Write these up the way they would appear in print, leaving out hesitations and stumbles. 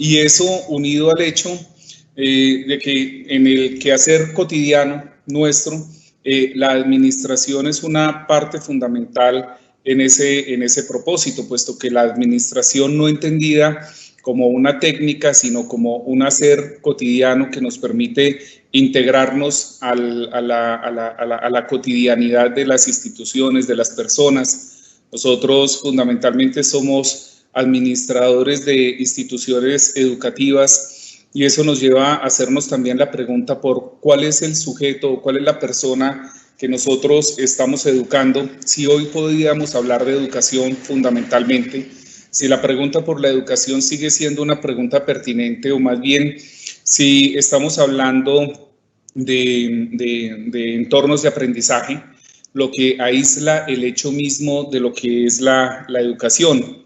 Y eso unido al hecho de que en el quehacer cotidiano nuestro, la administración es una parte fundamental en ese propósito, puesto que la administración no entendida como una técnica, sino como un hacer cotidiano que nos permite integrarnos a la cotidianidad de las instituciones, de las personas. Nosotros fundamentalmente somos administradores de instituciones educativas y eso nos lleva a hacernos también la pregunta por cuál es el sujeto, cuál es la persona que nosotros estamos educando. Si hoy podríamos hablar de educación fundamentalmente, si la pregunta por la educación sigue siendo una pregunta pertinente, o más bien si estamos hablando de entornos de aprendizaje, lo que aísla el hecho mismo de lo que es la educación.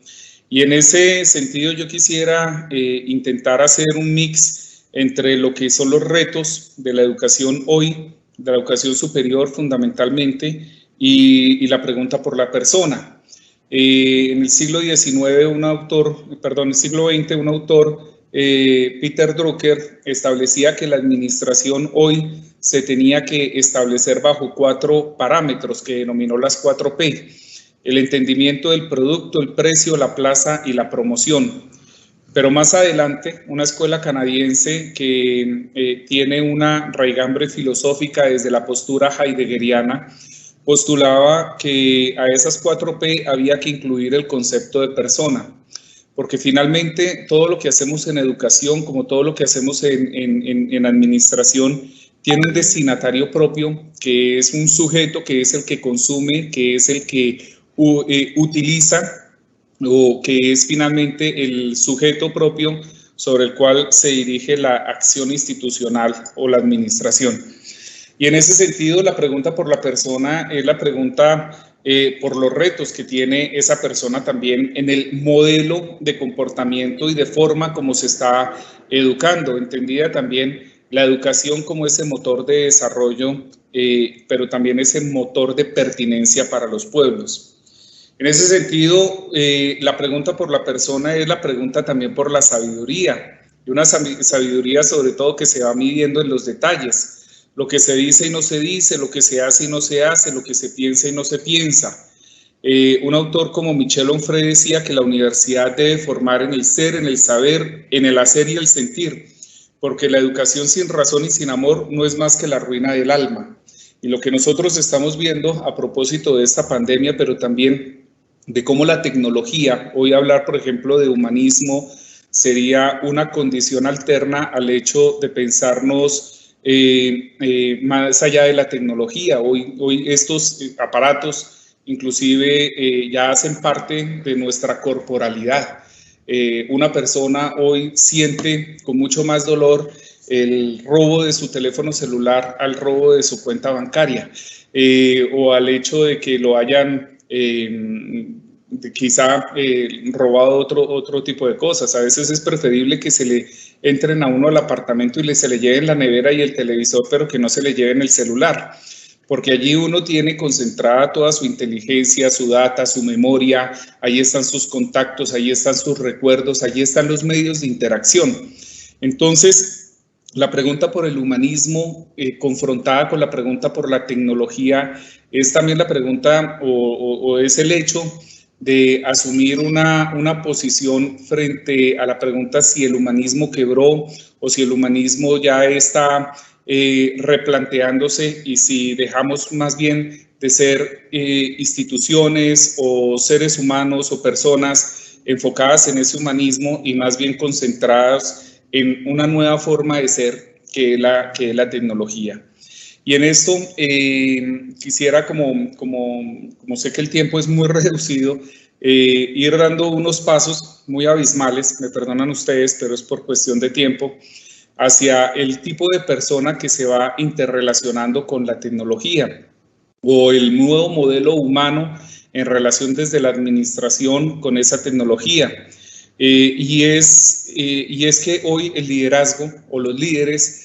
Y en ese sentido yo quisiera intentar hacer un mix entre lo que son los retos de la educación hoy, de la educación superior fundamentalmente, y la pregunta por la persona. En el siglo XIX, el siglo XX, un autor, Peter Drucker, establecía que la administración hoy se tenía que establecer bajo 4 parámetros que denominó las 4P: el entendimiento del producto, el precio, la plaza y la promoción. Pero más adelante, una escuela canadiense que tiene una raigambre filosófica desde la postura heideggeriana, postulaba que a esas 4P había que incluir el concepto de persona, porque finalmente todo lo que hacemos en educación, como todo lo que hacemos en administración, tiene un destinatario propio, que es un sujeto, que es el que consume, que es el que utiliza, o que es finalmente el sujeto propio sobre el cual se dirige la acción institucional o la administración. Y en ese sentido, la pregunta por la persona es la pregunta por los retos que tiene esa persona también en el modelo de comportamiento y de forma como se está educando, entendida también la educación como ese motor de desarrollo, pero también ese motor de pertinencia para los pueblos. En ese sentido, la pregunta por la persona es la pregunta también por la sabiduría, y una sabiduría sobre todo que se va midiendo en los detalles, lo que se dice y no se dice, lo que se hace y no se hace, lo que se piensa y no se piensa. Un autor como Michel Onfray decía que la universidad debe formar en el ser, en el saber, en el hacer y el sentir, porque la educación sin razón y sin amor no es más que la ruina del alma. Y lo que nosotros estamos viendo a propósito de esta pandemia, pero también de cómo la tecnología, hoy hablar por ejemplo de humanismo, sería una condición alterna al hecho de pensarnos más allá de la tecnología. Hoy estos aparatos inclusive ya hacen parte de nuestra corporalidad. Una persona hoy siente con mucho más dolor el robo de su teléfono celular al robo de su cuenta bancaria, o al hecho de que lo hayan quizá robado otro tipo de cosas. A veces es preferible que se le entren a uno al apartamento y se le lleven la nevera y el televisor, pero que no se le lleven el celular, porque allí uno tiene concentrada toda su inteligencia, su data, su memoria, ahí están sus contactos, ahí están sus recuerdos, allí están los medios de interacción. Entonces, la pregunta por el humanismo confrontada con la pregunta por la tecnología es también la pregunta o es el hecho de asumir una posición frente a la pregunta si el humanismo quebró o si el humanismo ya está replanteándose, y si dejamos más bien de ser instituciones o seres humanos o personas enfocadas en ese humanismo y más bien concentradas en una nueva forma de ser que es la tecnología. Y en esto quisiera, como sé que el tiempo es muy reducido, ir dando unos pasos muy abismales, me perdonan ustedes, pero es por cuestión de tiempo, hacia el tipo de persona que se va interrelacionando con la tecnología, o el nuevo modelo humano en relación desde la administración con esa tecnología. Y es que hoy el liderazgo o los líderes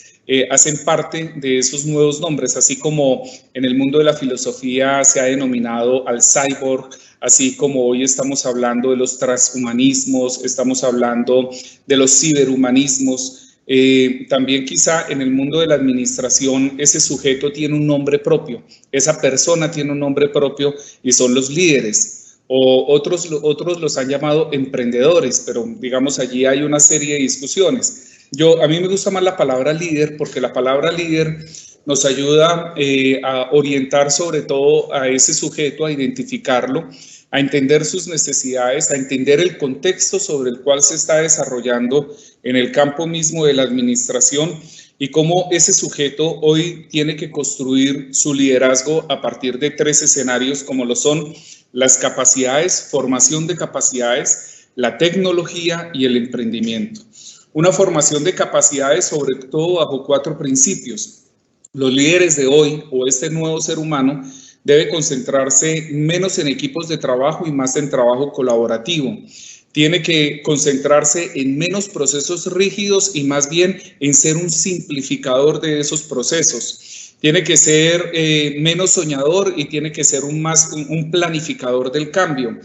hacen parte de esos nuevos nombres, así como en el mundo de la filosofía se ha denominado al cyborg, así como hoy estamos hablando de los transhumanismos, estamos hablando de los ciberhumanismos. También quizá en el mundo de la administración ese sujeto tiene un nombre propio, esa persona tiene un nombre propio y son los líderes, o otros los han llamado emprendedores, pero digamos allí hay una serie de discusiones. A mí me gusta más la palabra líder porque la palabra líder nos ayuda a orientar sobre todo a ese sujeto, a identificarlo, a entender sus necesidades, a entender el contexto sobre el cual se está desarrollando en el campo mismo de la administración y cómo ese sujeto hoy tiene que construir su liderazgo a partir de 3 escenarios como lo son las capacidades, formación de capacidades, la tecnología y el emprendimiento. Una formación de capacidades sobre todo bajo 4 principios. Los líderes de hoy o este nuevo ser humano debe concentrarse menos en equipos de trabajo y más en trabajo colaborativo. Tiene que concentrarse en menos procesos rígidos y más bien en ser un simplificador de esos procesos. Tiene que ser menos soñador y tiene que ser un planificador del cambio.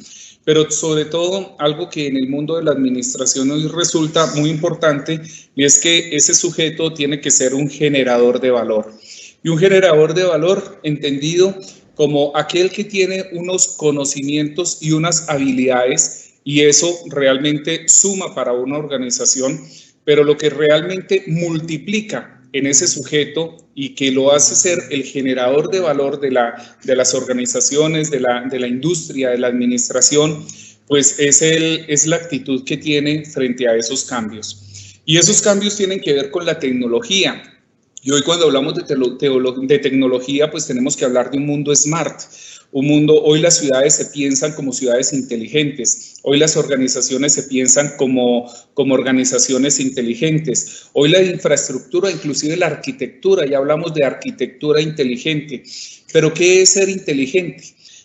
Pero sobre todo, algo que en el mundo de la administración hoy resulta muy importante, y es que ese sujeto tiene que ser un generador de valor. Y un generador de valor entendido como aquel que tiene unos conocimientos y unas habilidades, y eso realmente suma para una organización, pero lo que realmente multiplica en ese sujeto y que lo hace ser el generador de valor de las organizaciones, de la industria, de la administración, pues es la actitud que tiene frente a esos cambios. Y esos cambios tienen que ver con la tecnología. Y hoy cuando hablamos de tecnología, pues tenemos que hablar de un mundo smart. Hoy las ciudades se piensan como ciudades inteligentes, hoy las organizaciones se piensan como organizaciones inteligentes, hoy la infraestructura, inclusive la arquitectura, ya hablamos de arquitectura inteligente, pero ¿qué es ser inteligente?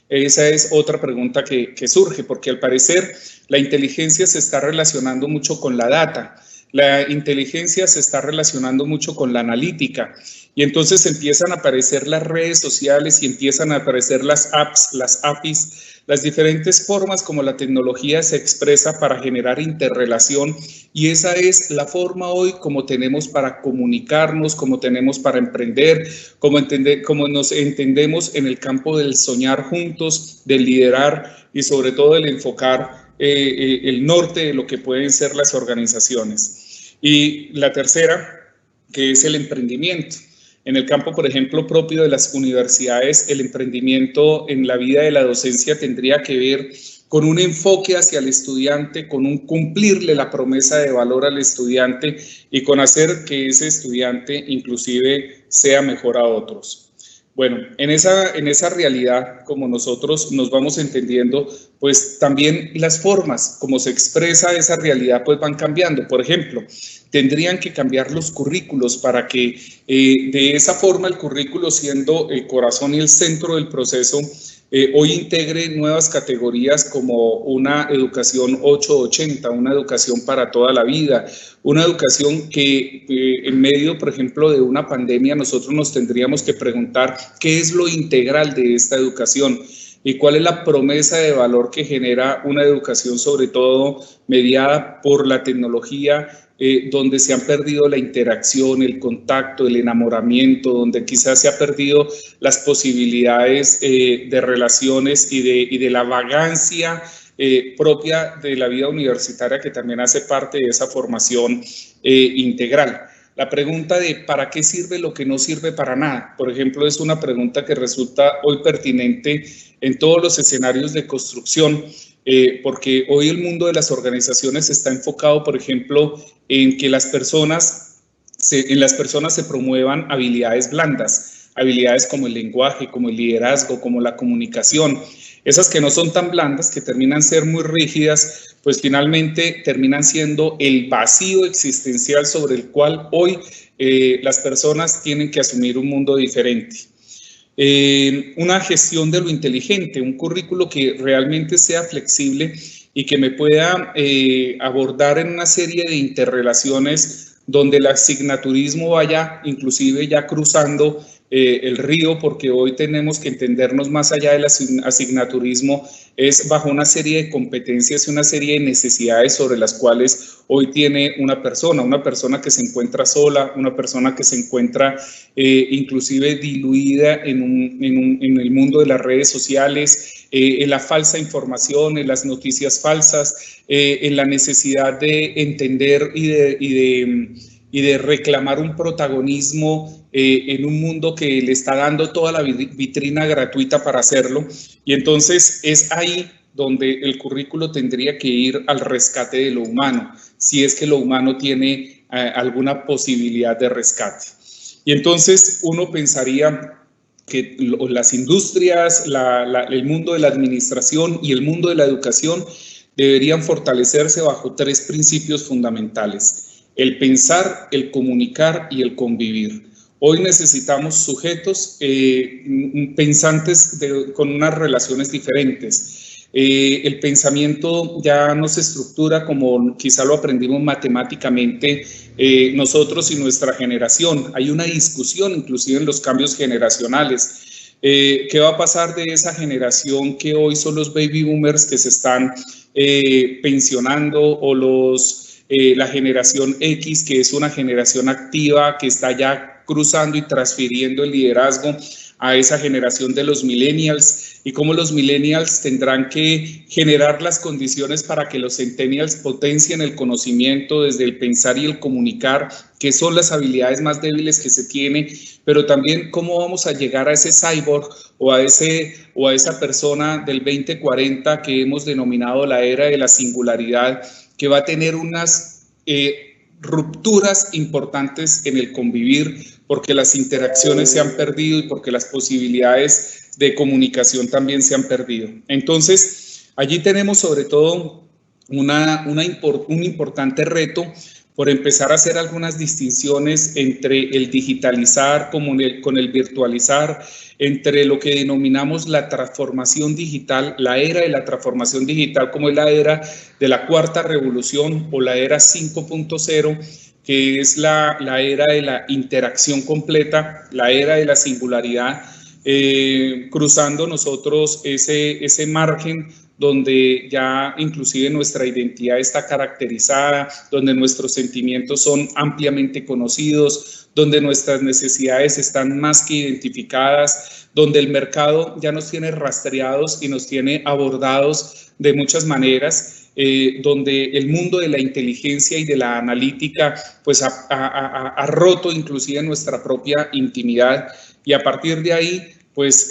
Esa es otra pregunta que surge, porque al parecer la inteligencia se está relacionando mucho con la data. La inteligencia se está relacionando mucho con la analítica y entonces empiezan a aparecer las redes sociales y empiezan a aparecer las apps, las APIs, las diferentes formas como la tecnología se expresa para generar interrelación y esa es la forma hoy como tenemos para comunicarnos, como tenemos para emprender, como nos entendemos en el campo del soñar juntos, del liderar y sobre todo del enfocar el norte de lo que pueden ser las organizaciones. Y la tercera, que es el emprendimiento. En el campo, por ejemplo, propio de las universidades, el emprendimiento en la vida de la docencia tendría que ver con un enfoque hacia el estudiante, con un cumplirle la promesa de valor al estudiante y con hacer que ese estudiante inclusive sea mejor a otros. Bueno, en esa realidad, como nosotros nos vamos entendiendo, pues también las formas como se expresa esa realidad pues van cambiando. Por ejemplo, tendrían que cambiar los currículos para que de esa forma el currículo, siendo el corazón y el centro del proceso, hoy integre nuevas categorías como una educación 880, una educación para toda la vida, una educación que en medio, por ejemplo, de una pandemia nosotros nos tendríamos que preguntar qué es lo integral de esta educación y cuál es la promesa de valor que genera una educación sobre todo mediada por la tecnología, donde se han perdido la interacción, el contacto, el enamoramiento, donde quizás se ha perdido las posibilidades de relaciones y de la vagancia propia de la vida universitaria que también hace parte de esa formación integral. La pregunta de ¿para qué sirve lo que no sirve para nada? Por ejemplo, es una pregunta que resulta hoy pertinente en todos los escenarios de construcción, porque hoy el mundo de las organizaciones está enfocado, por ejemplo, en que en las personas se promuevan habilidades blandas, habilidades como el lenguaje, como el liderazgo, como la comunicación. Esas que no son tan blandas, que terminan ser muy rígidas, pues finalmente terminan siendo el vacío existencial sobre el cual hoy las personas tienen que asumir un mundo diferente. Una gestión de lo inteligente, un currículo que realmente sea flexible y que me pueda abordar en una serie de interrelaciones donde el asignaturismo vaya inclusive ya cruzando el río, porque hoy tenemos que entendernos más allá del asignaturismo, es bajo una serie de competencias y una serie de necesidades sobre las cuales hoy tiene una persona que se encuentra sola, una persona que se encuentra inclusive diluida en el mundo de las redes sociales, en la falsa información, en las noticias falsas, en la necesidad de entender y de reclamar un protagonismo en un mundo que le está dando toda la vitrina gratuita para hacerlo. Y entonces es ahí donde el currículo tendría que ir al rescate de lo humano, si es que lo humano tiene alguna posibilidad de rescate. Y entonces uno pensaría que las industrias, el mundo de la administración y el mundo de la educación deberían fortalecerse bajo 3 principios fundamentales: el pensar, el comunicar y el convivir. Hoy necesitamos sujetos pensantes con unas relaciones diferentes. El pensamiento ya no se estructura como quizá lo aprendimos matemáticamente nosotros y nuestra generación. Hay una discusión inclusive en los cambios generacionales. ¿Qué va a pasar de esa generación que hoy son los baby boomers que se están pensionando, o la generación X, que es una generación activa que está ya cruzando y transfiriendo el liderazgo a esa generación de los millennials, y cómo los millennials tendrán que generar las condiciones para que los centennials potencien el conocimiento desde el pensar y el comunicar, que son las habilidades más débiles que se tiene, pero también cómo vamos a llegar a ese cyborg o a esa persona del 2040 que hemos denominado la era de la singularidad, que va a tener unas rupturas importantes en el convivir, porque las interacciones se han perdido y porque las posibilidades de comunicación también se han perdido. Entonces, allí tenemos sobre todo un importante reto por empezar a hacer algunas distinciones entre el digitalizar con el virtualizar, entre lo que denominamos la transformación digital, la era de la transformación digital, como es la era de la cuarta revolución o la era 5.0, que es la era de la interacción completa, la era de la singularidad, cruzando nosotros ese margen donde ya inclusive nuestra identidad está caracterizada, donde nuestros sentimientos son ampliamente conocidos, donde nuestras necesidades están más que identificadas, donde el mercado ya nos tiene rastreados y nos tiene abordados de muchas maneras, donde el mundo de la inteligencia y de la analítica pues ha roto inclusive nuestra propia intimidad, y a partir de ahí pues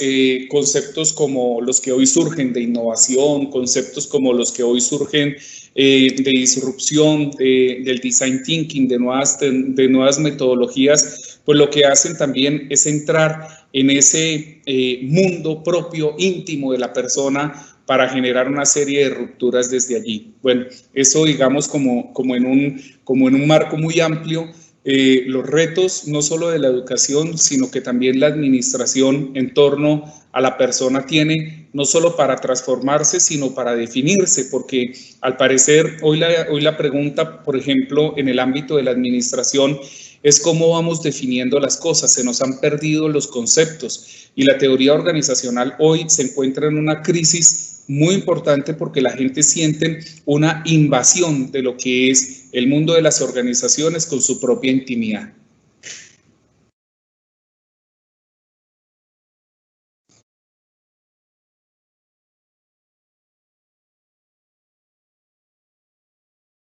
conceptos como los que hoy surgen de innovación, conceptos como los que hoy surgen de disrupción, del design thinking, de nuevas metodologías, pues lo que hacen también es entrar en ese mundo propio, íntimo de la persona, para generar una serie de rupturas desde allí. Bueno, eso digamos como en un marco muy amplio. Los retos no solo de la educación, sino que también la administración en torno a la persona tiene, no solo para transformarse, sino para definirse, porque al parecer hoy la pregunta, por ejemplo, en el ámbito de la administración, es cómo vamos definiendo las cosas. Se nos han perdido los conceptos y la teoría organizacional hoy se encuentra en una crisis muy importante, porque la gente siente una invasión de lo que es el mundo de las organizaciones con su propia intimidad.